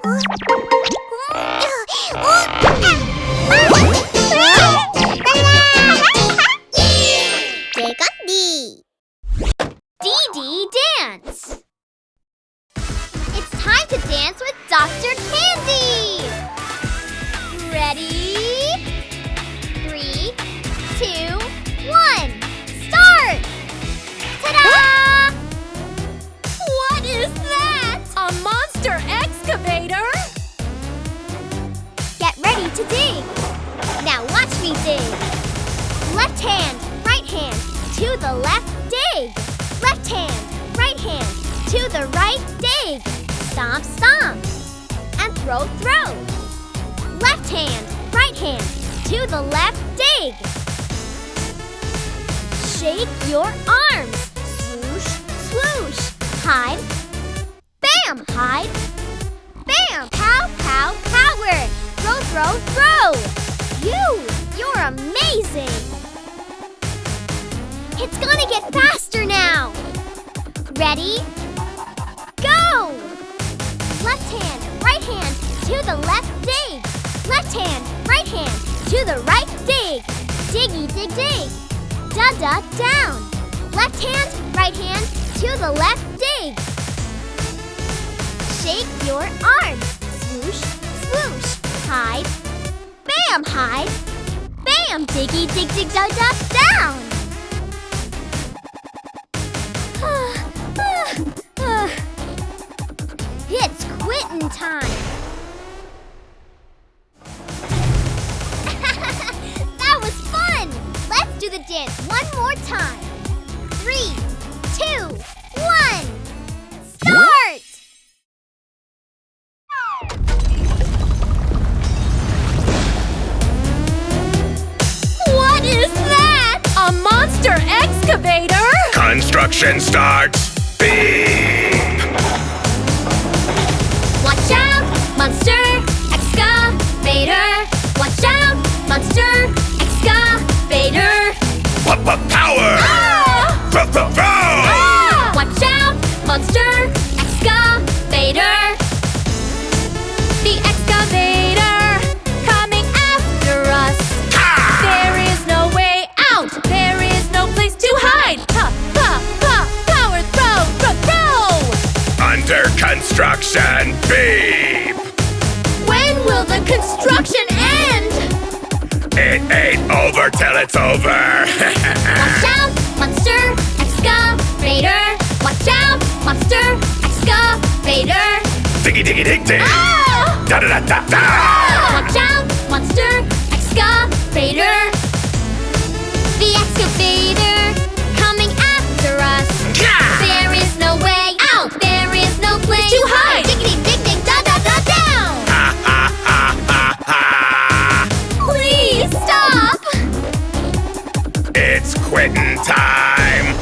Dragon Dee. Dee dance. It's time to dance with Dr. Candy. Ready? 3, 2, 1. Start! Ta-da! What is that? A monster excavator? Get ready to dig. Now watch me dig. Left hand, right hand, to the left, dig. Left hand, right hand, to the right, dig. Stomp, stomp. And throw, throw. Left hand, right hand, to the left, dig. Shake your arms. Swoosh, swoosh. Hide. Bam, hide. Bam, pow, pow, power. Throw, throw, throw. You're amazing. It's gonna get faster now. Ready? Go! Left hand, right hand, to the left, dig. Left hand, right hand, to the right, dig. Diggy, dig, dig. Da-da, down. Left hand, right hand, to the left, dig. Shake your arms. Swoosh, swoosh. Hide. Bam, hide. Bam, diggy, dig, dig, da-da, down. It's quitting time. That was fun. Let's do the dance one more time. 3, 2, 1. Start! What is that? A monster excavator? Construction starts. Beep! Watch out, monster excavator. Watch out, monster excavator. Power! Ah! Throw! Ah! Watch out, monster excavator. The excavator coming after us. There is no way out. There is no place to hide. Power, throw. Under construction. Beep! When will the construction end? It ain't over till it's over. Watch out, monster excavator. Watch out, monster excavator. Diggy, diggy, dig, dig. Ah! Da da da da da. Watch out, monster excavator. The excavator coming after us. There is no way out. There is no place To hide. Diggity, dig, dig, da da da down. Ha ha ha ha ha. Please stop. It's quitting time.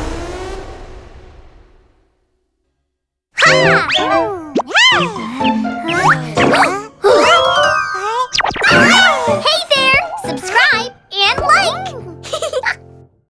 Ha!